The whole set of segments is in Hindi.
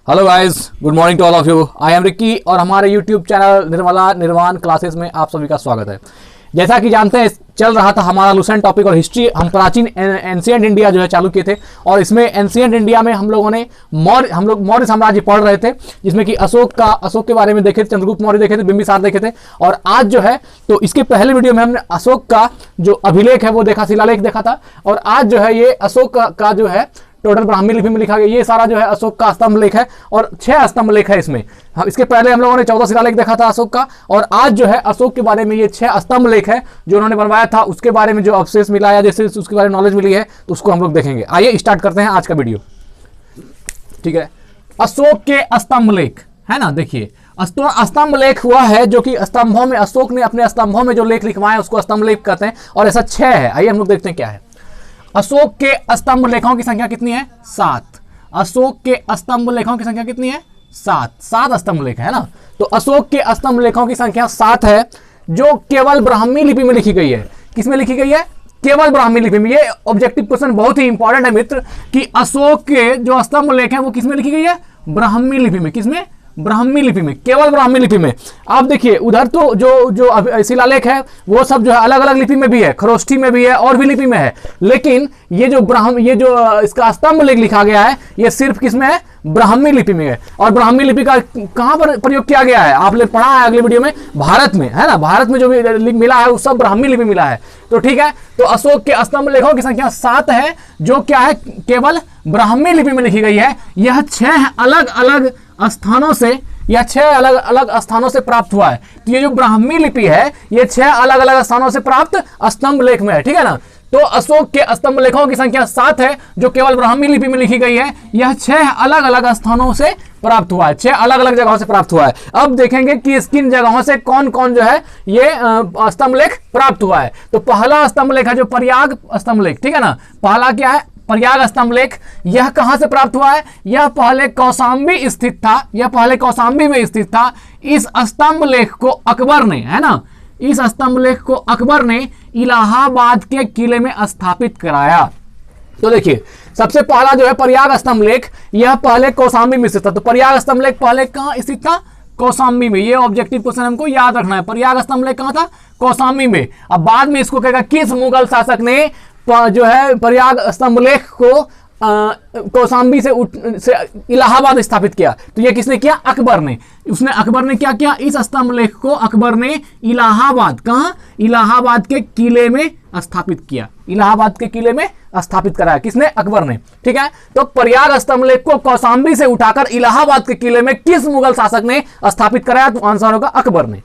Hello guys, good morning to all of you. I am Ricky और हमारे यूट्यूब चैनल निर्मला निर्वाण क्लासेस में आप सभी का स्वागत है। जैसा कि जानते हैं, चल रहा था हमारा लुसेंट टॉपिक और हिस्ट्री। हम प्राचीन एंशिएंट इंडिया जो है चालू किए थे और इसमें एंशिएंट इंडिया में हम लोगों ने मौर्य साम्राज्य पढ़ रहे थे, जिसमें कि अशोक के बारे में देखे थे, चंद्रगुप्त मौर्य देखे थे, बिंबिसार देखे थे। और आज जो है तो इसके पहले वीडियो में हमने अशोक का जो अभिलेख है वो देखा, शिलालेख देखा था। और आज जो है ये अशोक का जो है टोटल ब्राह्मी लिपि में लिखा गया, ये सारा जो है अशोक का स्तंभ लेख है और 6 स्तंभ लेख है इसमें। इसके पहले हम लोगों ने 14 शिलालेख देखा था अशोक का, और आज जो है अशोक के बारे में ये 6 स्तंभ लेख है जो उन्होंने बनवाया था, उसके बारे में जो अवशेष मिला है, जैसे उसके बारे में नॉलेज मिली है, तो उसको हम लोग देखेंगे। आइए स्टार्ट करते हैं आज का वीडियो। ठीक है, अशोक के स्तंभ लेख है ना। देखिए, स्तंभ लेख हुआ है जो कि स्तंभों में अशोक ने अपने स्तंभों में जो लेख लिखवाए उसको स्तंभ लेख कहते हैं, और ऐसा 6 है। आइए हम लोग देखते हैं क्या है। अशोक के स्तंभ लेखों की संख्या कितनी है? 7। अशोक के स्तंभ लेखों की संख्या कितनी है? 7 स्तंभ लेख है ना। तो अशोक के स्तंभ लेखों की संख्या 7 है, जो केवल ब्राह्मी लिपि में लिखी गई है। किसमें लिखी गई है? केवल ब्राह्मी लिपि में। ये ऑब्जेक्टिव क्वेश्चन बहुत ही इंपॉर्टेंट है मित्र, कि अशोक के जो स्तंभ लेख हैं वो किसमें लिखी गई है? ब्राह्मी लिपि में। किसमें? ब्राह्मी लिपि में, केवल ब्राह्मी लिपि में। आप देखिए उधर तो जो शिलालेख है वो सब जो है अलग अलग लिपि में भी है, खरोष्ठी में भी है और भी लिपि में है, लेकिन ये जो इसका स्तंभ लेख लिखा गया है ये सिर्फ किसमें है? ब्राह्मी लिपि में है। और ब्राह्मी लिपि का कहां पर प्रयोग किया गया है? आपने पढ़ा है अगले वीडियो में, भारत में है ना। भारत में जो भी मिला है वो सब ब्राह्मी लिपि मिला है। तो ठीक है, तो अशोक के स्तंभ लेखों की संख्या 7 है, जो क्या है? केवल ब्राह्मी लिपि में लिखी गई है। यह 6 अलग अलग स्थानों से, यह 6 अलग अलग स्थानों से प्राप्त हुआ है। तो ये जो ब्राह्मी लिपि है ये 6 अलग अलग स्थानों से प्राप्त स्तंभ लेख में है। ठीक है ना। तो अशोक के स्तंभ लेखों की संख्या 7 है, जो केवल ब्राह्मी लिपि में लिखी गई है। यह 6 अलग अलग स्थानों से प्राप्त हुआ है, 6 अलग अलग जगहों से प्राप्त हुआ है। अब देखेंगे कि किन जगहों से कौन कौन जो है ये स्तंभ लेख प्राप्त हुआ है। तो पहला स्तंभ लेख है जो प्रयाग स्तंभ लेख। ठीक है ना। पहला क्या है? प्रयाग स्तंभ लेख। यह कहां से प्राप्त हुआ है? यह पहले कौशाम्बी स्थित था, यह पहले कौशाम्बी में स्थित था। इस स्तंभ लेख को अकबर ने, है ना, इस स्तंभ लेख को अकबर ने इलाहाबाद के किले में स्थापित कराया। तो देखिए, सबसे पहला जो है प्रयाग स्तंभ लेख, यह पहले कौशाम्बी में स्थित था। तो प्रयाग स्तंभ लेख पहले कहां स्थित था? कौशाम्बी में। ये ऑब्जेक्टिव क्वेश्चन हमको याद रखना है। प्रयाग स्तंभ लेख कहां था? कौशाम्बी में। अब बाद में इसको कहेगा किस मुगल शासक ने जो है प्रयाग स्तंभ लेख को कौशाम्बी से इलाहाबाद स्थापित किया? तो ये किसने किया? अकबर ने। अकबर ने क्या किया? इस स्तंभ लेख को अकबर ने इलाहाबाद, कहां? इलाहाबाद के किले में स्थापित किया। इलाहाबाद के किले में स्थापित कराया किसने? अकबर ने। ठीक है। तो प्रयाग स्तंभ लेख को कौशाम्बी से उठाकर इलाहाबाद के किले में किस मुगल शासक ने स्थापित कराया? तो आंसर होगा अकबर ने।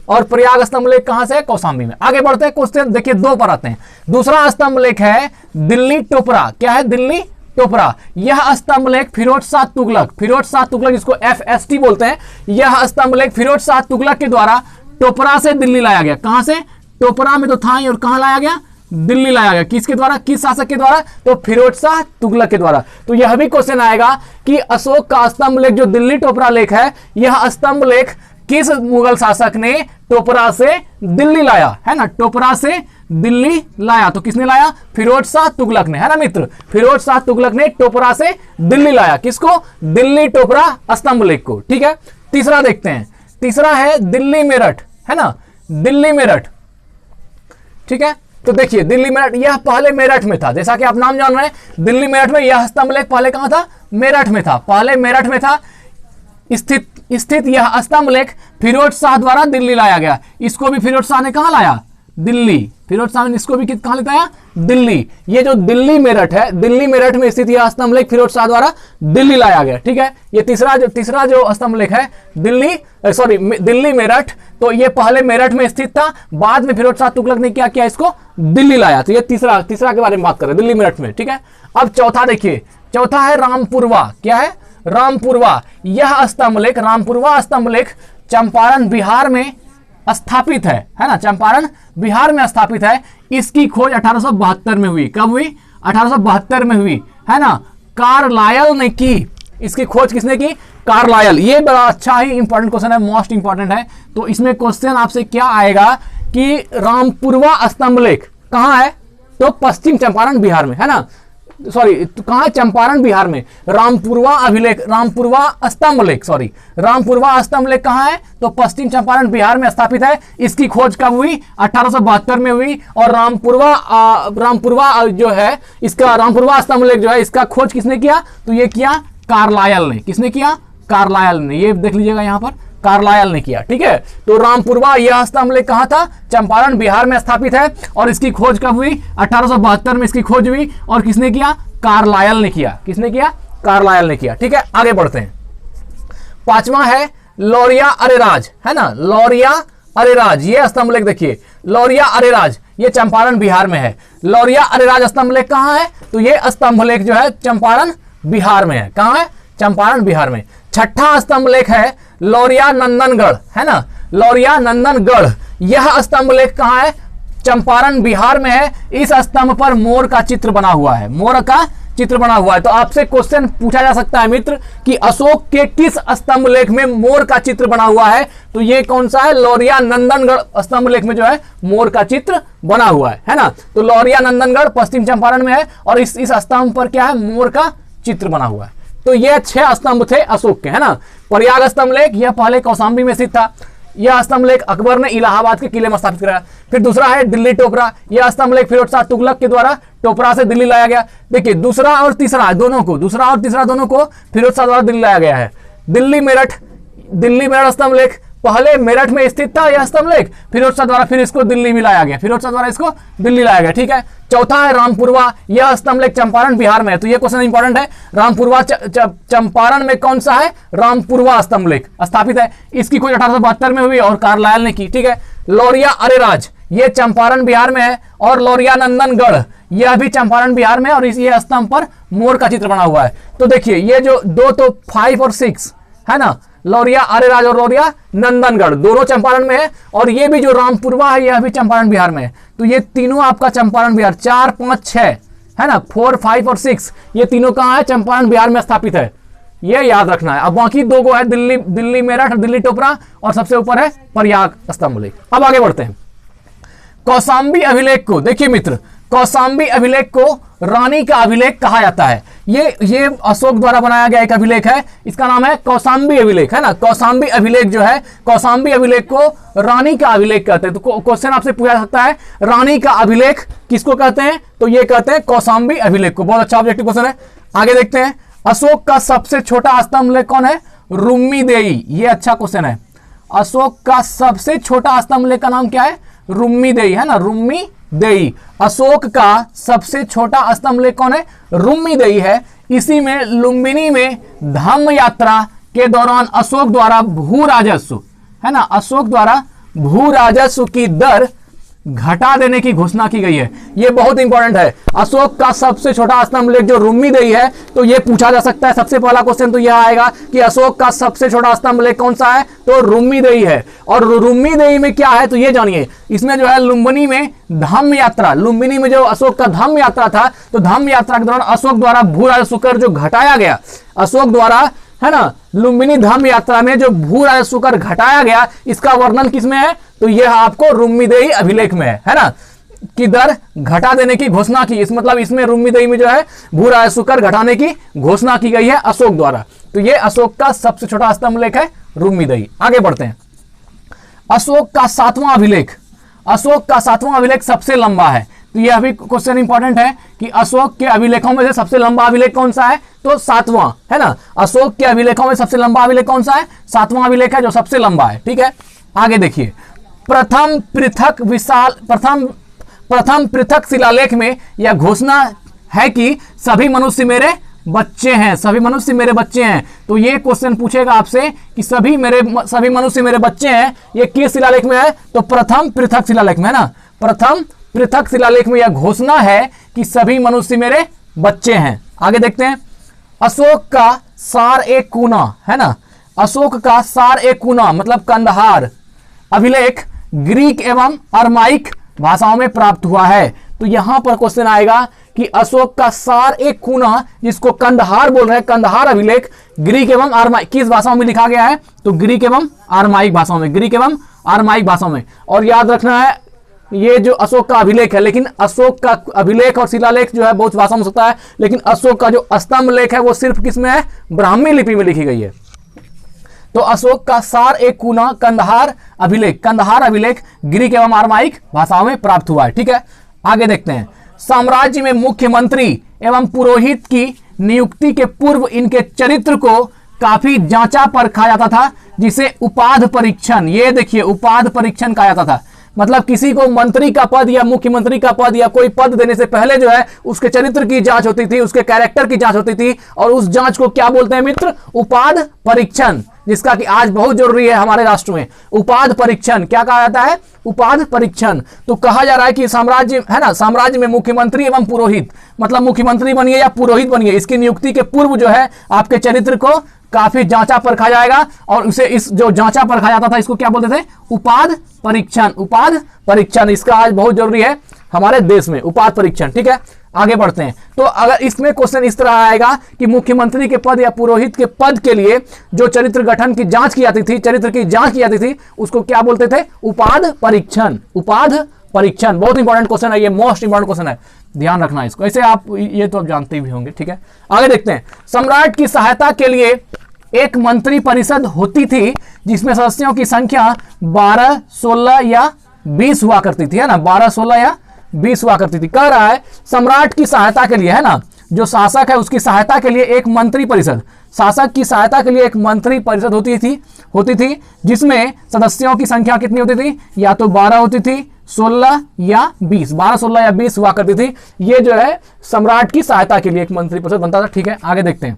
और प्रयाग स्तंभ लेख कहां से है? कौशाम्बी में। आगे बढ़ते हैं, क्वेश्चन देखिए 2 पर आते हैं। दूसरा स्तंभ लेख है दिल्ली टोपरा। क्या है? दिल्ली टोपरा। यह स्तंभ लेख फिरोज शाह तुगलक जिसको FST बोलते हैं, यह स्तंभ लेख फिरोज शाह तुगलक के द्वारा टोपरा से दिल्ली लाया गया। कहां से? टोपरा में तो था ही, और कहां लाया गया? दिल्ली लाया गया। किसके द्वारा? किस शासक के द्वारा? तो फिरोज शाह तुगलक के द्वारा। तो यह भी क्वेश्चन आएगा कि अशोक का स्तंभ लेख जो दिल्ली टोपरा लेख है, यह स्तंभ लेख किस मुगल शासक ने टोपरा से दिल्ली लाया? है ना, टोपरा से दिल्ली लाया। तो किसने लाया? फिरोज शाह तुगलक ने, है ना मित्र। फिरोज शाह तुगलक ने टोपरा से दिल्ली लाया। किसको? दिल्ली टोपरा स्तंभ लेख को। ठीक है। तीसरा देखते हैं। तीसरा है दिल्ली मेरठ, है ना, दिल्ली मेरठ। ठीक है। तो देखिए दिल्ली मेरठ, यह पहले मेरठ में था, जैसा कि आप नाम जान रहे हैं। दिल्ली मेरठ में यह स्तंभ लेख पहले कहां था? मेरठ में था। पहले मेरठ में था स्थित यह स्तंभ लेख फिरोज शाह द्वारा दिल्ली लाया गया। इसको भी फिरोज शाह ने कहां लाया? दिल्ली। फिरोज शाह ने इसको भी कहां लेता है? दिल्ली। ये जो दिल्ली मेरठ है, दिल्ली मेरठ में स्थित यह स्तंभ लेख फिरोज शाह द्वारा दिल्ली लाया गया। ठीक है। ये तीसरा जो स्तंभ लेख है दिल्ली मेरठ, तो ये पहले मेरठ में स्थित था, बाद में फिरोज शाह तुगलक ने क्या किया? इसको दिल्ली लाया। तो ये तीसरा के बारे में बात कर रहे हैं, दिल्ली मेरठ में। ठीक है। अब चौथा देखिए, चौथा है रामपुरवा। क्या है? रामपुरवा। यह स्तंभ लेख, रामपुरवा स्तंभ लेख चंपारण बिहार में स्थापित है ना, चंपारण बिहार में स्थापित है। इसकी खोज 1872 में हुई। कब हुई? 1872 में हुई, है ना। कार्लायल ने की। इसकी खोज किसने की? कार्लायल। ये बड़ा अच्छा ही इंपॉर्टेंट क्वेश्चन है, मोस्ट इंपॉर्टेंट है। तो इसमें क्वेश्चन आपसे क्या आएगा कि रामपुरवा स्तंभ लेख कहां है? तो पश्चिम चंपारण बिहार में, है ना। सॉरी कहाँ है, चंपारण बिहार में। रामपुरवा अभिलेख, रामपुरवा स्तंभ लेख, सॉरी रामपुरवा स्तंभ लेख कहाँ है, तो पश्चिम चंपारण बिहार में स्थापित है। इसकी खोज कब हुई, 1872 में हुई। और रामपुरवा जो है, इसका रामपुरवा स्तंभ लेख जो है, इसका खोज किसने किया, तो ये किया कार्लायल ने। किसने किया, कार्लायल ने। ये देख लीजिएगा यहाँ पर, कार्लायल ने किया, ठीक है। तो रामपुरवा यह स्तंभ लेख कहाँ था, चंपारण बिहार में स्थापित है। और इसकी खोज कब हुई, 1872 में इसकी खोज हुई। और किसने किया, कार्लायल ने किया। किसने किया, कार्लायल ने किया, ठीक है। आगे बढ़ते हैं। पांचवा है लौरिया अरेराज, है ना, लौरिया अरेराज। ये स्तंभ लेख देखिए, लौरिया अरेराज, ये चंपारण बिहार में है। लौरिया अरेराज स्तंभ लेख कहाँ है, तो ये स्तंभ लेख जो है चंपारण बिहार में है। कहाँ है, चंपारण बिहार में। छठा स्तंभ लेख है लौरिया नंदनगढ़, है ना, लौरिया नंदनगढ़। यह स्तंभ लेख कहाँ है, चंपारण बिहार में है। इस स्तंभ पर मोर का चित्र बना हुआ है, मोर का चित्र बना हुआ है। तो आपसे क्वेश्चन पूछा जा सकता है मित्र कि अशोक के किस स्तंभ लेख में मोर का चित्र बना हुआ है, तो ये कौन सा है, लौरिया नंदनगढ़ स्तंभ लेख में जो है मोर का चित्र बना हुआ है ना। तो लौरिया नंदनगढ़ पश्चिम चंपारण में है और इस स्तंभ पर क्या है, मोर का चित्र बना हुआ है। तो ये 6 स्तंभ थे अशोक के, है ना। प्रयाग स्तंभ लेख, यह पहले कौशाम्बी में स्थित था। यह स्तंभ लेख अकबर ने इलाहाबाद के किले में स्थापित कराया। फिर दूसरा है दिल्ली टोपरा, यह स्तंभ लेख फिरोज शाह तुगलक के द्वारा टोपरा से दिल्ली लाया गया। देखिए दूसरा और तीसरा दोनों को, दूसरा और तीसरा दोनों को फिरोज शाह द्वारा दिल्ली लाया गया है। दिल्ली मेरठ, दिल्ली मेरठ स्तंभ लेख, पहले मेरठ में स्थित था यह स्तंभ लेख, फिरोज शाह द्वारा फिर इसको दिल्ली भी लाया गया, फिरोज शाह द्वारा इसको दिल्ली लाया गया, ठीक है। चौथा है रामपुरवा, यह स्तंभ लेख चंपारण बिहार में है। तो यह क्वेश्चन इंपॉर्टेंट है, रामपुरवा चंपारण में कौन सा है, रामपुरवा स्तंभ लेख स्थापित है। इसकी खोज 1872 में हुई और कार्लायल ने की, ठीक है। लौरिया अरेराज, ये चंपारण बिहार में है। और लौरिया नंदनगढ़, यह भी चंपारण बिहार में है और ये स्तंभ पर मोर का चित्र बना हुआ है। तो देखिए ये जो दो, तो 5 और 6 है ना, लौरिया अरेराज और लौरिया नंदनगढ़ दोनों चंपारण में है। और ये भी जो रामपुरवा है यह भी चंपारण बिहार में है। तो ये तीनों आपका चंपारण बिहार, 4, 5, 6 है ना, 4, 5 और 6 ये तीनों कहाँ है, चंपारण बिहार में स्थापित है, ये याद रखना है। अब बाकी 2 को है दिल्ली मेरठ, दिल्ली टोपरा और सबसे ऊपर है प्रयाग स्तंभ लेख। अब आगे बढ़ते हैं। कौशाम्बी अभिलेख को देखिए मित्र, कौशाम्बी अभिलेख को रानी का अभिलेख कहा जाता है। ये अशोक द्वारा बनाया गया एक अभिलेख है, इसका नाम है कौशाम्बी अभिलेख, है ना। कौशाम्बी अभिलेख जो है, कौशाम्बी अभिलेख को रानी का अभिलेख कहते हैं। तो क्वेश्चन आपसे पूछा जा सकता है रानी का अभिलेख किसको कहते हैं, तो ये कहते हैं कौशाम्बी अभिलेख को। बहुत अच्छा ऑब्जेक्टिव क्वेश्चन है। आगे देखते हैं, अशोक का सबसे छोटा स्तंभ लेख कौन है, रुम्मीदेई। ये अच्छा क्वेश्चन है। अशोक का सबसे छोटा स्तंभ लेख का नाम क्या है, रुम्मीदेई, है ना, रुम्मीदेई। अशोक का सबसे छोटा स्तंभ लेख कौन है, रुम्मीदेई है। इसी में लुम्बिनी में धम्म यात्रा के दौरान अशोक द्वारा भू राजस्व, है ना, अशोक द्वारा भू राजस्व की दर घटा देने की घोषणा की गई है। यह बहुत इंपॉर्टेंट है। अशोक का सबसे छोटा स्तंभ लेख जो रुम्मीदेई है, तो यह पूछा जा सकता है। सबसे पहला क्वेश्चन तो यह आएगा कि अशोक का सबसे छोटा स्तंभ लेख कौन सा है, तो रुम्मीदेई है। और रुम्मीदेई में क्या है, तो यह जानिए। इसमें जो है लुम्बिनी में धम्म यात्रा, लुम्बिनी में जो अशोक का धम्म यात्रा था, तो धम्म यात्रा के दौरान अशोक द्वारा भू राजस्व कर जो घटाया गया, अशोक द्वारा, है ना, लुम्बिनी धम्म यात्रा में जो भू राजस्व कर घटाया गया, इसका वर्णन किसमें है, तो यह आपको रुम्मीदेई अभिलेख में है ना, की दर घटा देने की घोषणा की। इस मतलब इसमें रुम्मीदेई में जो है भू राजस्व कर घटाने की घोषणा की गई है अशोक द्वारा। तो यह अशोक का सबसे छोटा स्तंभ लेख है, रुम्मीदेई। आगे बढ़ते हैं। अशोक का 7वां अभिलेख, अशोक का 7वां अभिलेख सबसे लंबा है। तो यह भी क्वेश्चन इंपॉर्टेंट है कि अशोक के अभिलेखों में से सबसे लंबा अभिलेख कौन सा है, तो 7वां, है ना। अशोक के अभिलेखों में सबसे लंबा अभिलेख कौन सा है, 7वां अभिलेख है जो सबसे लंबा है, ठीक है। आगे देखिए, प्रथम पृथक शिलालेख में यह घोषणा है कि सभी मनुष्य मेरे बच्चे हैं, सभी मनुष्य मेरे बच्चे हैं। तो ये क्वेश्चन पूछेगा आपसे कि सभी मनुष्य मेरे बच्चे हैं, ये किस शिलालेख में है, तो प्रथम पृथक शिलालेख में, है ना। प्रथम पृथक शिलालेख में यह घोषणा है कि सभी मनुष्य मेरे बच्चे हैं। आगे देखते हैं, अशोक का सार ए कूना, है ना, अशोक का सार ए कूना मतलब कंदहार अभिलेख ग्रीक एवं अरमाइक भाषाओं में प्राप्त हुआ है। तो यहां पर क्वेश्चन आएगा कि अशोक का सार ए कूना, जिसको कंदहार बोल रहे हैं, कंदहार अभिलेख ग्रीक एवं अरमाइक किस भाषाओं में लिखा गया है, तो ग्रीक एवं अरमाइक भाषाओं में, ग्रीक एवं अरमाइक भाषाओं में। और याद रखना है ये जो अशोक का अभिलेख है, लेकिन अशोक का अभिलेख और शिलालेख जो है बहुत भाषा में हो सकता है, लेकिन अशोक का जो स्तंभ लेख है वो सिर्फ किस में है, ब्राह्मी लिपि में लिखी गई है। तो अशोक का सार एक कूना कंधार अभिलेख ग्रीक एवं आरमाइक भाषाओं में प्राप्त हुआ है। ठीक है, आगे देखते हैं। साम्राज्य में मुख्यमंत्री एवं पुरोहित की नियुक्ति के पूर्व इनके चरित्र को काफी जांचा परखा जाता था, जिसे उपाध परीक्षण, ये देखिए उपाध परीक्षण कहा जाता था। मतलब किसी को मंत्री का पद या मुख्यमंत्री का पद या कोई पद देने से पहले जो है उसके चरित्र की जांच होती थी, उसके कैरेक्टर की जांच होती थी, और उस जांच को क्या बोलते हैं मित्र, उपाध परीक्षण, जिसका कि आज बहुत जरूरी है हमारे राष्ट्र में। उपाध परीक्षण क्या कहा जाता है, उपाध परीक्षण। तो कहा जा रहा है कि साम्राज्य है ना, साम्राज्य में मुख्यमंत्री एवं पुरोहित, मतलब मुख्यमंत्री बनिए या पुरोहित बनिए, इसकी नियुक्ति के पूर्व जो है आपके चरित्र को काफी जांचा परखा जाएगा, और उसे इस जो जांचा परखा जाता था इसको क्या बोलते थे, उपाध परीक्षण। उपाध परीक्षण इसका आज बहुत जरूरी है हमारे देश में, उपाध परीक्षण। ठीक है, आगे बढ़ते हैं। तो अगर इसमें क्वेश्चन इस तरह आएगा कि मुख्यमंत्री के पद या पुरोहित के पद के लिए जो चरित्र गठन की जांच की जाती थी, चरित्र की जांच की जाती थी, उसको क्या बोलते थे, उपाध परीक्षण। उपाध परीक्षण बहुत इंपॉर्टेंट क्वेश्चन है, ये मोस्ट इंपॉर्टेंट क्वेश्चन है, ध्यान रखना इसको। ऐसे आप ये तो आप जानते भी होंगे। ठीक है, आगे देखते हैं। सम्राट की सहायता के लिए एक मंत्री परिषद होती थी, जिसमें सदस्यों की संख्या 12, 16 या 20 हुआ करती थी, है ना, 12, 16 या 20 हुआ करती थी। कह रहा है सम्राट की सहायता के लिए, है ना, जो शासक है उसकी सहायता के लिए एक मंत्री परिषद, शासक की सहायता के लिए एक मंत्री परिषद होती थी जिसमें सदस्यों की संख्या कितनी होती थी, या तो 12 होती थी, 16 या 20, 12, 16 या 20 हुआ करती थी। ये जो है सम्राट की सहायता के लिए एक मंत्री परिषद बनता था। ठीक है, आगे देखते हैं।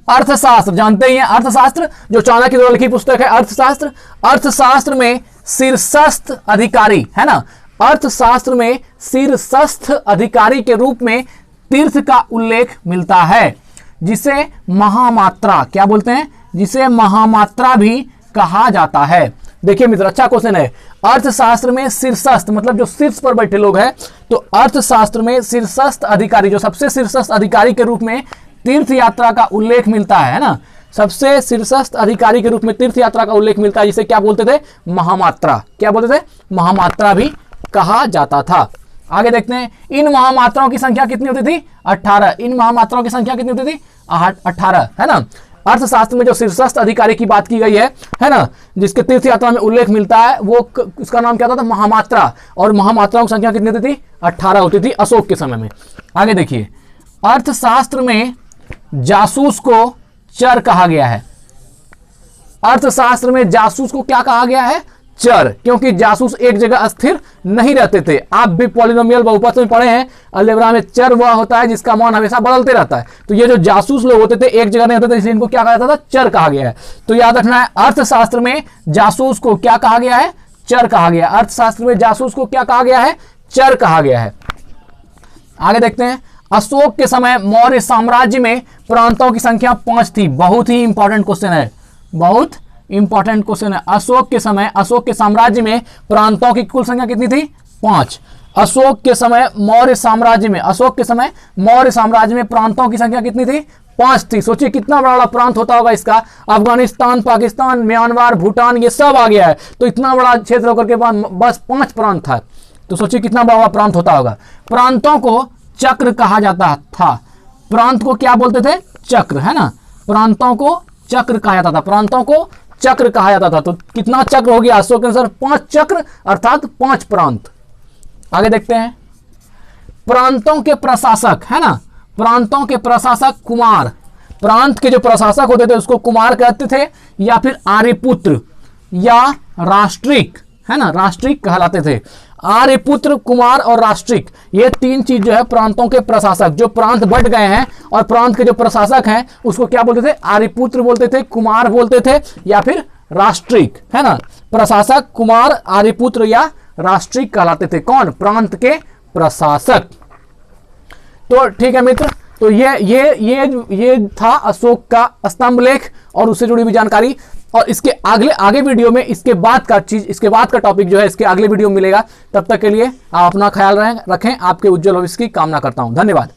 अर्थशास्त्र जानते ही हैं, अर्थशास्त्र जो चाणक्य द्वारा लिखी पुस्तक है अर्थशास्त्र। अर्थशास्त्र में शीर्षस्थ अधिकारी, है ना, अर्थशास्त्र में शीर्षस्थ अधिकारी के रूप में तीर्थ का उल्लेख मिलता है, जिसे महामात्रा क्या बोलते हैं, जिसे महामात्रा भी कहा जाता है। देखिए मित्र, अच्छा क्वेश्चन है। अर्थशास्त्र में शीर्षस्थ मतलब जो शीर्ष पर बैठे लोग हैं, तो अर्थशास्त्र में शीर्षस्थ अधिकारी, जो सबसे शीर्षस्थ अधिकारी के रूप में तीर्थ यात्रा का उल्लेख मिलता है ना, सबसे शीर्षस्थ अधिकारी के रूप में तीर्थ यात्रा का उल्लेख मिलता है, जिसे क्या बोलते थे, महामात्रा। क्या बोलते थे, महामात्रा भी कहा जाता था। आगे देखते हैं। इन महामात्राओं की संख्या कितनी होती थी, 18। इन महामात्राओं की संख्या कितनी होती थी, 18, है ना। अर्थशास्त्र में जो शीर्षस्थ अधिकारी की बात की गई है ना, जिसके तीर्थ यात्रा में उल्लेख मिलता है, वो उसका नाम क्या होता था, महामात्रा। और महामात्राओं की संख्या कितनी होती थी, 18 होती थी अशोक के समय में। आगे देखिए, अर्थशास्त्र में जासूस को चर कहा गया है। अर्थशास्त्र में जासूस को क्या कहा गया है, चर, क्योंकि जासूस एक जगह स्थिर नहीं रहते थे। आप भी पॉलिनोमियल बहुपद में पढ़े हैं, अलजेब्रा में चर वह होता है जिसका मान हमेशा बदलते रहता है। तो ये जो जासूस लोग होते थे एक जगह नहीं होते थे, इसलिए इनको क्या कहा जाता था, चर कहा गया है। तो याद रखना है, अर्थशास्त्र में जासूस को क्या कहा गया है, चर कहा गया। अर्थशास्त्र में जासूस को क्या कहा गया है, चर कहा गया है। आगे देखते हैं। अशोक के समय मौर्य साम्राज्य में प्रांतों की संख्या 5 थी। बहुत ही इंपॉर्टेंट क्वेश्चन है, बहुत इंपॉर्टेंट क्वेश्चन है। अशोक के समय, अशोक के साम्राज्य में प्रांतों की कुल संख्या कितनी थी, 5। अशोक के समय मौर्य साम्राज्य में, अशोक के समय मौर्य साम्राज्य में प्रांतों की संख्या कितनी थी, 5 थी। सोचिए कितना बड़ा प्रांत होता होगा इसका, अफगानिस्तान, पाकिस्तान, म्यांमार, भूटान, ये सब आ गया है। तो इतना बड़ा क्षेत्र होकर के बाद बस 5 प्रांत था। तो सोचिए कितना बड़ा प्रांत होता होगा। प्रांतों को चक्र कहा जाता था। प्रांत को क्या बोलते थे, चक्र, है ना। प्रांतों को चक्र कहा जाता था, प्रांतों को चक्र कहा जाता था। तो कितना चक्र हो गया अशोक के अनुसार, 5 चक्र अर्थात 5 प्रांत। आगे देखते हैं। प्रांतों के प्रशासक, है ना, प्रांतों के प्रशासक कुमार, प्रांत के जो प्रशासक होते थे उसको कुमार कहते थे, या फिर आर्यपुत्र या राष्ट्रिक, है ना, राष्ट्रिक कहलाते थे। आर्यपुत्र, कुमार और राष्ट्रिक, ये 3 चीज जो है प्रांतों के प्रशासक, जो प्रांत बट गए हैं और प्रांत के जो प्रशासक हैं उसको क्या बोलते थे, आर्यपुत्र बोलते थे, कुमार बोलते थे, या फिर राष्ट्रिक, है ना। प्रशासक, कुमार, आर्यपुत्र या राष्ट्रिक कहलाते थे। कौन, प्रांत के प्रशासक। तो ठीक है मित्र, तो ये था अशोक का स्तंभ लेख और उससे जुड़ी हुई जानकारी। और इसके आगे वीडियो में इसके बाद का टॉपिक जो है इसके अगले वीडियो में मिलेगा। तब तक के लिए आप अपना ख्याल रखें। आपके उज्जवल भविष्य की कामना करता हूं। धन्यवाद।